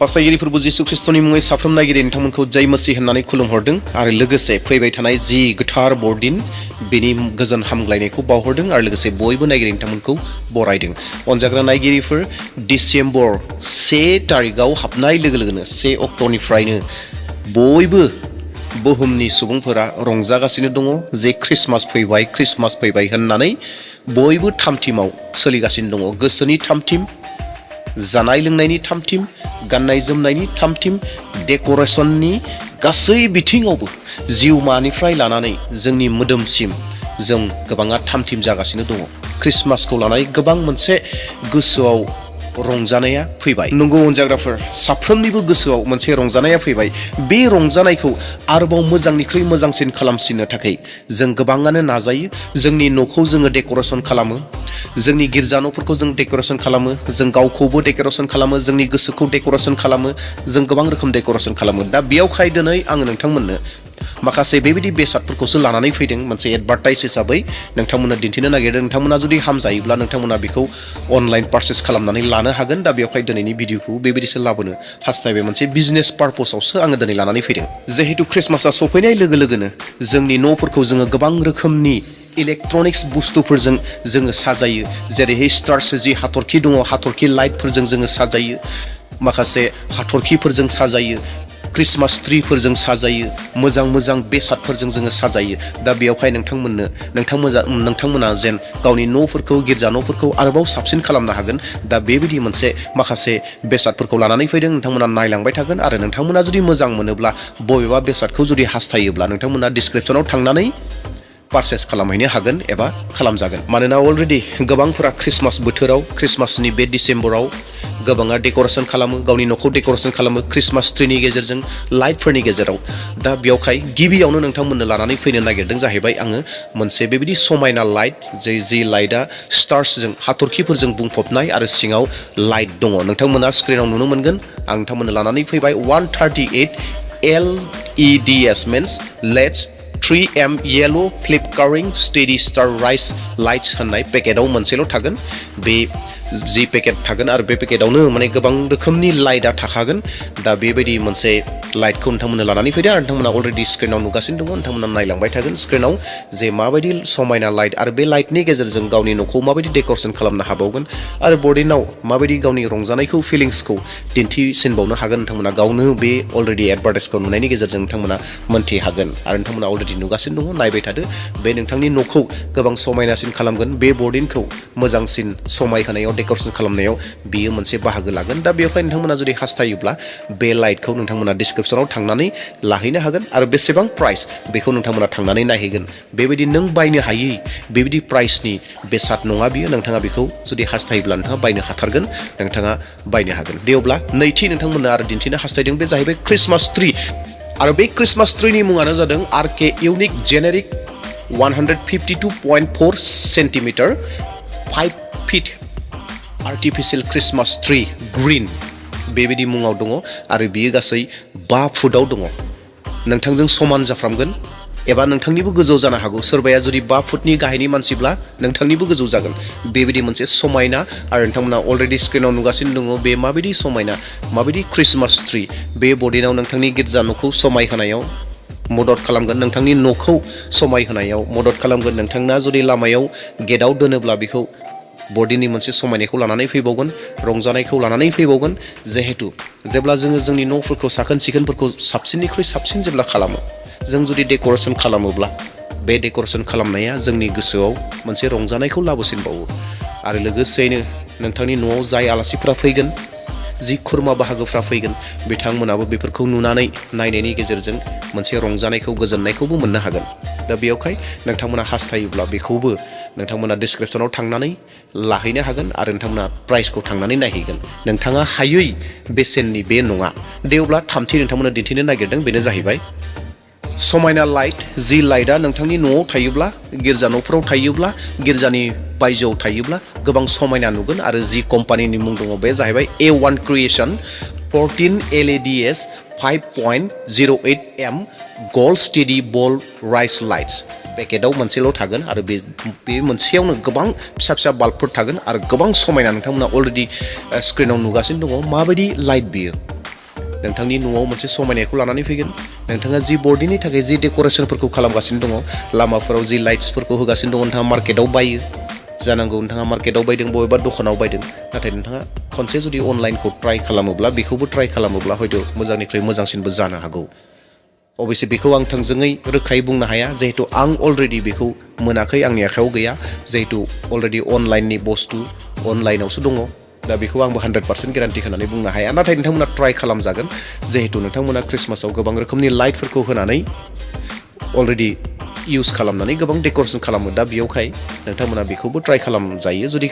बासायगिरिफोरबो जिसु ख्रिस्टनि मुङै साफ्रोम नायगिरि नोंथांमोनखौ जय मसीह होननानै खुलुमहरदों आरो लोगोसे फैबाय थानाय जि गोथार बरदिन बेनि गोजोन हामग्लायनायखौ बावहरदों आरो लोगोसे बयबो नायगिरि नोंथांमोनखौ बरायदों। अनजाग्रा नायगिरिफोर डिसेम्बर 1 तारिखआव हाबनाय लोगो लोगोनो 1 अक्ट'निफ्रायनो बयबो बुहुमनि सुबुंफोरा रंजागासिनो दङ जे ख्रिस्टमास फैबाय होननानै बयबो थामथिमाव सोलिगासिनो दङ। गोसोनि थामथिम, जानाय लोंनायनि थामथिम, गाननाय जोमनायनि थामथिम, डेक'रेसननि गासै बिथिङावबो जिउमानिफ्राय लानानै जोंनि मोदोमसिम जों गोबाङा थामथिम जागासिनो दङ। ख्रिस्टमासखौ लानानै गोबां मोनसे गोसोआव रंजानाया फैबाय। नंगौ अनजाग्राफोर, साफ्रोमनिबो गोसोआव मोनसे रंजानाया फैबाय। बे रंजानायखौ आरोबाव मोजांनिख्रुइ मोजांसिन खालामसिननो थाखाय जों गोबाङानो नाजायो। जोंनि न'खौ जोङो डेक'रेसन खालामो, जोंनि गिर्जा न'फोरखौ जों डेक'रेसन खालामो, जों गावखौबो डेक'रेसन खालामो, जोंनि गोसोखौ डेक'रेसन खालामो, जों गोबां रोखोम डेक'रेसन खालामो। दा बेयावखाय दिनै आङो नोंथांमोननो माखासे बेबायदि बेसादफोरखौसो लानानै फैदों मोनसे एडभार्टाइज हिसाबै नोंथांमोननो दिन्थिनो नागिरदों। नोंथांमोना जुदि हामजायोब्ला नोंथांमोना बेखौ अनलाइन पारचेस खालामनानै लानो हागोन। दा बेवहाय दिनैनि भिडिअखौ बेबायदिसो लाबोनो हास्थायबाय। मोनसे बिजनेस पारपसावसो आङो दिनै लानानै फैदों। जिहेतु ख्रिस्टमासआ सफैनाय लोगो लोगोनो जोंनि न'फोरखौ जोङो गोबां रोखोमनि इलेक्ट्रनिक्स बुस्थुफोरजों जोङो साजायो। जेरैहाय स्टार्स जि हाथरखि दङ, हाथरखि लाइटफोरजों जोङो साजायो, माखासे हाथरखिफोरजों साजायो, ख्रिस्टमास ट्रिफोरजों साजायो, मोजां मोजां बेसादफोरजों जोङो साजायो। दा बेयावहाय नोंथांमोना जेन गावनि न'फोरखौ, गिर्जा न'फोरखौ आरोबाव साबसिन खालामनो हागोन। दा बेबायदि मोनसे माखासे बेसादफोरखौ लानानै फैदों। नोंथांमोना नायलांबाय थागोन आरो नोंथांमोना जुदि मोजां मोनोब्ला, बबेबा बेसादखौ जुदि हास्थायोब्ला नोंथांमोना डिसक्रिपसनाव थांनानै पारचेस खालामहैनो हागोन एबा खालामजागोन। मानोना अलरेडि गोबांफोरा ख्रिस्टमास बोथोराव, ख्रिस्टमासनि बे डिसेम्बराव गोबाङा डेक'रेसन खालामो, गावनि न'खौ डेक'रेसन खालामो ख्रिस्टमास ट्रिनि गेजेरजों, लाइटफोरनि गेजेराव। दा बेयावहाय गिबियावनो नोंथांमोननो लानानै फैनो नागिरदों जाहैबाय आङो मोनसे बेबायदि समायना लाइट, जि लाइटआ स्टार्सजों, हाथरखिफोरजों बुंफबनाय आरो सिङाव लाइट दङ। नोंथांमोना स्क्रिनाव नुनो मोनगोन। आं नोंथांमोननो लानानै फैबाय 138 LEDs means LEDs 3M yellow फ्लिपकारिं स्टेडि स्टार राइस लाइट्स होननाय पेकेटआव मोनसेल' थागोन। बे जि पेकेट थागोन आरो बे पेकेटआवनो माने गोबां रोखोमनि लाइटआ थाखागोन। दा बेबायदि मोनसे लाइटखौ नोंथांमोननो लानानै फैदो आरो नोंथांमोना अलरेडि स्क्रिनाव नुगासिनो दङ। नोंथांमोना नायलांबाय थागोन स्क्रिनाव जे माबायदि समायना लाइट आरो बे लाइटनि गेजेरजों गावनि न'खौ माबायदि डेक'रेसन खालामनो हाबावगोन आरो बरदिनाव माबायदि गावनि रंजानायखौ, फिलिंसखौ दिन्थिसिनबावनो हागोन। नोंथांमोना गावनो बे अलरेडि एडभार्टाइजखौ नुनायनि गेजेरजों नोंथांमोना मोन्थि हागोन आरो नोंथांमोना अलरेडि नुगासिनो दङ। नायबाय थादो। बे नोंथांनि न'खौ गोबां समायनासिन खालामगोन। बे बरदिनखौ मोजांसिन समायहोनायाव, डेक'रेसन खालामनायाव बियो मोनसे बाहागो लागोन। दा बेवहाय नोंथांमोना जुदि हास्थायोब्ला बे लाइटखौ नोंथांमोना डिसक्रिपसनाव थांनानै लाहैनो हागोन आरो बेसेबां प्राइस बेखौ नोंथांमोना थांनानै नायहैगोन। बेबायदि नों बायनो हायै बेबायदि प्राइसनि बेसाद नङा बियो। नोंथाङा बेखौ जुदि हास्थायोब्ला नोंथाङा बायनो हाथारगोन, नोंथाङा बायनो हागोन। दे अब्ला नैथि नोंथांमोननो आरो दिन्थिनो हास्थायदों बे जाहैबाय ख्रिस्टमास ट्रि। आरो बे ख्रिस्टमास ट्रिनि मुङानो जादों RK unique generic 152.4 centimetre 5 feet artificial Christmas tree green बेबायदि मुङाव दङ आरो बियो गासै 5 फुटाव दङ। नोंथांजों समान जाफ्रामगोन एबा नोंथांनिबो गोजौ जानो हागौ। सोरबाया जुदि 5 फुटनि गाहायनि मानसिब्ला नोंथांनिबो गोजौ जागोन। बेबायदि मोनसे समायना आरो नोंथांमोना अलरेडि स्क्रिनाव नुगासिनो दङ बे माबायदि समायना, माबायदि ख्रिस्टमास ट्रि। बे बरदिनाव नोंथांनि गिर्जा न'खौ समायहोनायाव मदद खालामगोन, नोंथांनि न'खौ समायहोनायाव मदद खालामगोन। नोंथाङा जुदि लामायाव गेटआव दोनोब्ला बेखौ बरदिननि मोनसे समायनायखौ लानानै फैबावगोन, रंजानायखौ लानानै फैबावगोन। जिहेतु जेब्ला जोङो जोंनि न'फोरखौ, साखोन सिखोनफोरखौ साबसिननिख्रुइ साबसिन जेब्ला खालामो, जों जुदि डेक'रेसन खालामोब्ला बे डेक'रेसन खालामनाया जोंनि गोसोआव मोनसे रंजानायखौ लाबोसिनबावो। आरो लोगोसेयैनो नोंथांनि न'आव जाय आलासिफोरा फैगोन, जि खुरमा बाहागोफ्रा फैगोन, बिथांमोनाबो बेफोरखौ नुनानै नायनायनि गेजेरजों मोनसे रंजानायखौ, गोजोननायखौबो मोननो हागोन। दा बेयावहाय नोंथांमोना हास्थायोब्ला बेखौबो नोंथांमोना डिसक्रिपसनाव थांनानै लाहैनो हागोन आरो नोंथांमोना प्राइसखौ थांनानै नायहैगोन। नोंथाङा हायै बेसेननि बे नङा। दे अब्ला थामथि नोंथांमोना दिन्थिनो नागिरदों बेनो जाहैबाय समायना लाइट। जि लाइटआ नोंथांनि न'आव थायोब्ला, गिर्जा न'फोराव थायोब्ला, गिर्जानि बायजोआव थायोब्ला गोबां समायना नुगोन। आरो जि कम्पानिनि मुं दङ बे जाहैबाय A1 creation 14 LEDs 5.08 M gold steady ball rice lights. पेकेटआव मोनसेल' थागोन आरो बे मोनसेयावनो गोबां फिसा फिसा बाल्बफोर थागोन आरो गोबां समायना। नोंथांमोना अलरेडि स्क्रिनाव नुगासिनो दङ माबायदि लाइट बियो। नोंथांनि न'आव मोनसे समायनायखौ लानानै फैगोन नोंथाङा जि बर्डनि थाखाय जि डेक'रेसनफोरखौ खालामगासिनो दङ लामाफोराव जि लाइट्सफोरखौ होगासिनो दङ नोंथाङा मार्केटाव बायो जानांगौ नोंथाङा मार्केटाव बायदों बबेबा दखानाव बायदों नाथाय नोंथाङा खनसे जुदि अनलाइनखौ ट्राइ खालामोब्ला बेखौबो ट्राइ खालामोब्ला हयथ' मोजांनिख्रुइ मोजांसिनबो जानो हागौ अबयसे बेखौ आं थोंजोङै रोखायै बुंनो हाया जिहेतु आं अलरेडि बेखौ मोनाखै आंनि आखायाव गैया जिहेतु अलरेडि अनलाइननि बुस्थु अनलाइनावसो दङ दा बेखौ आंबो 100% गेरान्टि होनानै बुंनो हाया नाथाय नोंथांमोना ट्राइ खालामजागोन जिहेतु नोंथांमोना ख्रिस्टमासाव गोबां रोखोमनि लाइटफोरखौ होनानै अलरेडि इउज खालामनानै गोबां डेक'रेसन खालामो दा बेयावहाय नोंथांमोना बेखौबो ट्राइ खालामजायो जुदि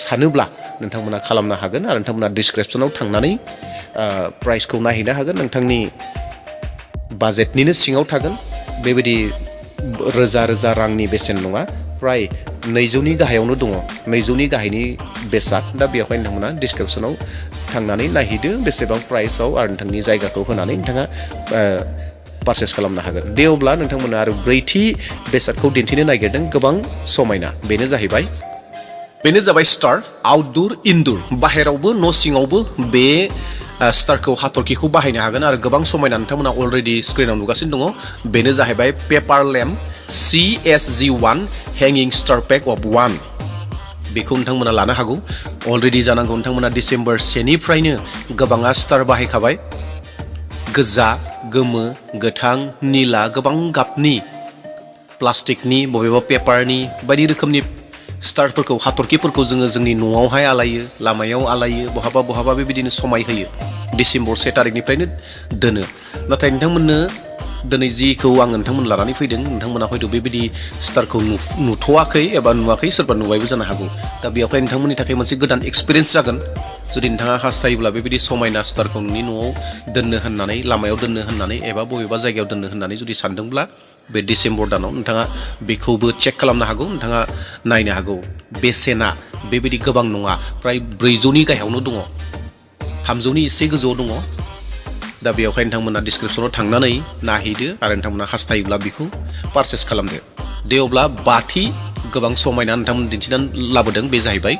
सानोब्ला नोंथांमोना खालामनो हागोन आरो नोंथांमोना डिसक्रिपसनाव थांनानै प्राइसखौ नायहैनो हागोन नोंथांनि बाजेटनिनो सिङाव थागोन बेबायदि रोजा रोजा रांनि बेसेन नङा प्राय 200नि गाहायावनो दङ 200नि गाहायनि बेसाद दा बेवहाय नोंथांमोना डिसक्रिपसनाव थांनानै नायहैदो बेसेबां प्राइसआव आरो नोंथांनि जायगाखौ होनानै नोंथाङा पारचेस खालामनो हागोन दे अब्ला नोंथांमोना आरो ब्रैथि बेसादखौ दिन्थिनो नागिरदों गोबां समायना बेनो जाबाय स्टार आउटडोर इनडोर बाहेरावबो न' सिङावबो बे स्टारखौ हाथरखिखौ बाहायनो हागोन आरो गोबां समायना नोंथांमोना अलरेडि स्क्रिनाव नुगासिनो दङ बेनो जाहैबाय paper lamp CSG1 hanging star pack of 1 बेखौ नोंथांमोना लानो हागौ अलरेडि जानांगौ नोंथांमोना डिसेम्बर 1निफ्रायनो गोबाङा स्टार बाहायखाबाय गोजा गोमो गोथां निला गोबां गाबनि प्लास्टिकनि बबेबा पेपारनि बायदि रोखोमनि स्टारफोरखौ हाथरखिफोरखौ जोङो जोंनि न'आवहाय आलायो लामायाव आलायो बहाबा बेबायदिनो समाय होयो डिसेम्बर 1 तारिखनिफ्रायनो दोनो नाथाय नोंथांमोननो दिनै जिखौ आं नोंथांमोन लानानै फैदों नोंथांमोना हयथ' बेबायदि स्टारखौ नुथ'वाखै एबा नुवाखै सोरबा नुबायबो जानो हागौ दा बेवहाय नोंथांमोननि थाखाय मोनसे गोदान एक्सपिरियेन्स जागोन जुदि नोंथाङा हास्थायोब्ला बेबायदि समायना स्टारखौ नोंनि न'आव दोननो होननानै लामायाव दोननो होननानै एबा बबेबा जायगायाव दोननो होननानै जुदि सानदोंब्ला बे डिसेम्बर दानाव नोंथाङा बेखौबो चेक खालामनो हागौ नोंथाङा नायनो हागौ बेसेना बेबायदि गोबां नङा प्राय 400नि गाहायावनो दङ 300नि एसे गोजौआव दङ दा बेवहाय नोंथांमोना डिसक्रिपसनाव थांनानै नायहैदो आरो नोंथांमोना हास्थायोब्ला बेखौ पारचेस खालामदो दे अब्ला बाथि गोबां समायना नोंथांमोन दिन्थिनानै लाबोदों बे जाहैबाय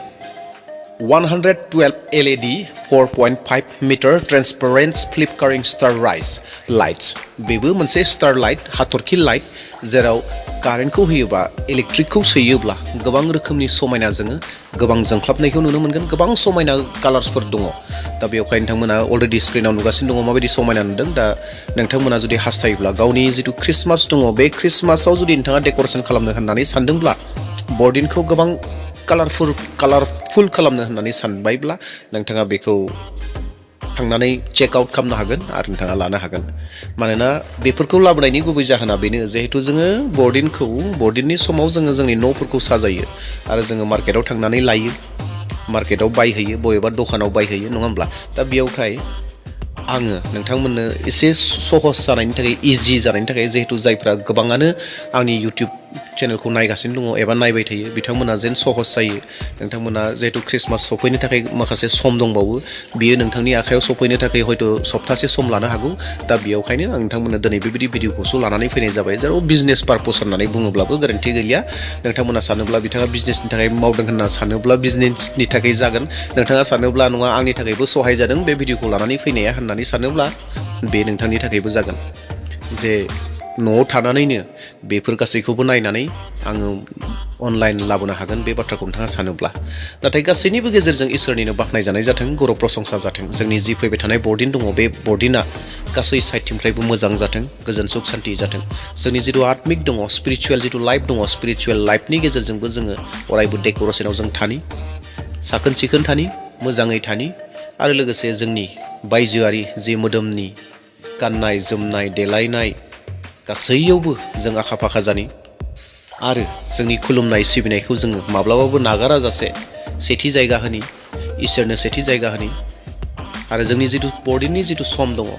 112 LED 4.5 meter transparent flickering star rise lights बेबो मोनसे स्टार लाइट हाथरखि लाइट जेराव कारेन्टखौ होयोबा इलेक्ट्रिकखौ सोयोब्ला गोबां रोखोमनि समायना जोङो गोबां जोंख्लाबनायखौ नुनो मोनगोन गोबां समायना कालार्सफोर दङ दा बेवहाय नोंथांमोना अलरेडि स्क्रिनाव नुगासिनो दङ माबायदि समायना नुदों दा नोंथांमोना जुदि हास्थायोब्ला गावनि जिथु ख्रिस्टमास दङ बे ख्रिस्टमासाव जुदि नोंथाङा डेक'रेसन खालामनो होननानै सानदोंब्ला बर्डिनखौ गोबां कालारफुल खालामनो होननानै सानबायब्ला नोंथाङा बेखौ थांनानै चेक आउट खालामनो हागोन आरो नोंथाङा लानो हागोन मानोना बेफोरखौ लाबोनायनि गुबै जाहोना बेनो जिहेतु जोङो बर्डिननि समाव जोङो जोंनि न'फोरखौ साजायो आरो जोङो मार्केटाव थांनानै लायो मार्केटाव बायहैयो बबेबा दखानाव बायहैयो नङा होमब्ला दा बेयावहाय आङो नोंथांमोननो एसे सहस जानायनि थाखाय इजि जानायनि थाखाय जिहेतु जायफ्रा गोबाङानो आंनि इउटिउब चेनेलखौ नायगासिनो दङ एबा नायबाय थायो बिथांमोना जेन सहस जायो नोंथांमोना जिहेतु ख्रिस्टमास सफैनो थाखाय माखासे सम दंबावो बियो नोंथांनि आखायाव सफैनो थाखाय हयथ' सप्तासे सम लानो हागौ दा बेयावखायनो आं नोंथांमोननो दिनै बेबायदि भिडिअखौसो लानानै फैनाय जाबाय जेराव बिजनेस पारपस होननानै बुङोब्लाबो गोरोन्थि गैलिया नोंथांमोना सानोब्ला बिथाङा बिजनेसनि थाखाय मावदों होनना सानोब्ला बिजनेसनि थाखाय जागोन नोंथाङा सानोब्ला नङा आंनि थाखायबो सहाय जादों बे भिडिअखौ लानानै फैनाया होननानै सानोब्ला बे नोंथांनि थाखायबो जागोन जे न'आव थानानैनो बेफोर गासैखौबो नायनानै आङो अनलाइन लाबोनो हागोन बे बाथ्राखौ नोंथाङा सानोब्ला नाथाय गासैनिबो गेजेरजों इसोरनिनो बाख्नायजानाय जाथों गौरब प्रशंसा जाथों जोंनि जि फैबाय थानाय बर्डिन दङ बे बर्डिना गासै साइडथिंफ्रायबो मोजां जाथों गोजोन सुख सान्थि जाथों जोंनि जिथु आत्मिक दङ स्पिरिचुवेल जिथु लाइफ दङ स्पिरिचुवेल लाइफनि गेजेरजोंबो जोङो अरायबो डेक'रेसनाव जों थानि साखोन सिखोन थानि मोजाङै थानि आरो लोगोसे जोंनि बायजोआरि जि मोदोमनि गाननाय जोमनाय देलायनाय गासैयावबो जों आखा फाखा जानि आरो जोंनि खुलुमनाय सिबिनायखौ जोङो माब्लाबाबो नागारा जासे सेथि जायगा होनि इसोरनो सेथि जायगा होनि आरो जोंनि जिथु बर्डिननि जिथु सम दङ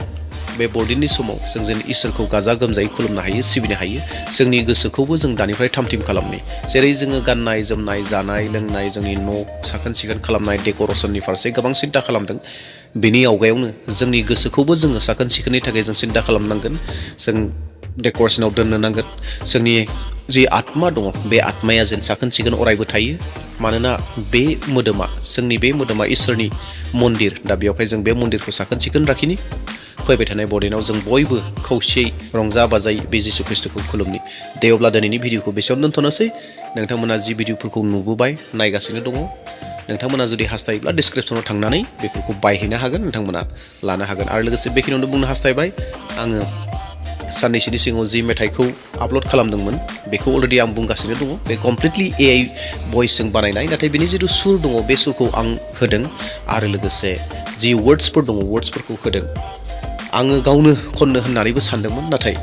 बे बर्डिननि समाव जों जेन इसोरखौ गाजा गोमजायै खुलुमनो हायो सिबिनो हायो जोंनि गोसोखौबो जों दानिफ्राय थामथिम खालामनि जेरै जोङो गाननाय जोमनाय जानाय लोंनाय जोंनि न' साखोन सिखोन खालामनाय डेक'रेसननि फारसे गोबां सिन्था खालामदों बेनि आवगायावनो जोंनि गोसोखौबो जोङो साखोन सिखोननि थाखाय जों सिन्था खालामनांगोन जों डेक'रेसनाव दोननो नांगोन जोंनि जि आत्मा दङ बे आत्माया जेन साखोन सिखोन अरायबो थायो मानोना बे मोदोमा जोंनि बे मोदोमा इसोरनि मन्दिर दा बेयावहाय जों बे मन्दिरखौ साखोन सिखोन लाखिनि फैबाय थानाय बरदिनाव जों बयबो खौसेयै रंजा बाजायै बे जिसु ख्रिस्टखौ खुलुमनि दे अब्ला दिनैनि भिडिअखौ बेसेयावनो दोनथ'नोसै नोंथांमोना जि भिडिअफोरखौ नुबोबाय नायगासिनो दङ नोंथांमोना जुदि हास्थायोब्ला डिसक्रिपसनाव थांनानै बेफोरखौ बायहैनो हागोन नोंथांमोना लानो हागोन आरो लोगोसे बेखिनियावनो बुंनो हास्थायबाय आङो साननैसोनि सिगाङाव जि मेथाइखौ आपल'ड खालामदोंमोन बेखौ अलरेडि आं बुंगासिनो दङ बे कमप्लिटलि AI भइसजों बानायनाय नाथाय बेनि जिथु सुर दङ बे सुरखौ आं होदों आरो लोगोसे जि वर्ड्सफोर दङ वर्ड्सफोरखौ होदों आङो गावनो खननो होननानैबो सानदोंमोन नाथाय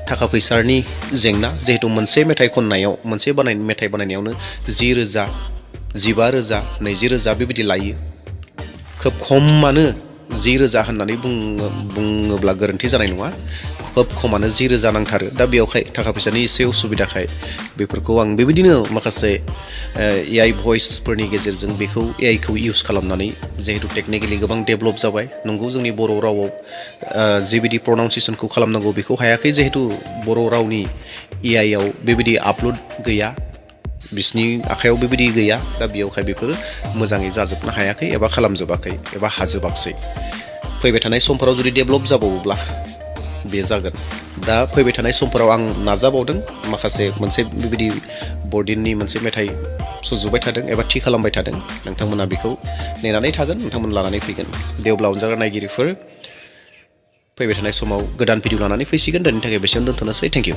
थाखा फैसानि जेंना जिहेतु मोनसे मेथाइ खननायाव मोनसे मेथाइ बानायनायावनो 10,000 15,000 20,000 बेबायदि लायो खोब खमानो 10,000 होननानै बुङोब्ला गोरोन्थि जानाय नङा खोब खमानो 10,000 नांथारो दा बेयावहाय थाखा फैसानि एसे उसुबिदाखाय बेफोरखौ आं बेबायदिनो माखासे AI भइसफोरनि गेजेरजों बेखौ AI खौ इउज खालामनानै जिहेतु टेकनिकेलि गोबां डेभेलप जाबाय नंगौ जोंनि बर' रावाव जिबायदि प्रनाउन्सिएसनखौ खालामनांगौ बेखौ हायाखै जिहेतु बर' रावनि AI आव बेबायदि आपल'ड गैया बिसिनि आखायाव बेबायदि गैया दा बेयावहाय बेफोरो मोजाङै जाजोबनो हायाखै एबा खालामजोबाखै एबा हाजोबाखसै फैबाय थानाय समफोराव जुदि डेभेलप जाबावोब्ला बे जागोन दा फैबाय थानाय समफोराव आं नाजाबावदों माखासे मोनसे बेबायदि बरदिननि मोनसे मेथाइ सुजुबाय थादों एबा थि खालामबाय थादों नोंथांमोना बेखौ नेनानै थागोन नोंथांमोन लानानै फैगोन दे अब्ला अनजाग्रा नायगिरिफोर फैबाय थानाय समाव गोदान भिडिअ लानानै फैसिगोन दिनैनि थाखाय बेसेयावनो दोनथ'नोसै थेंक इउ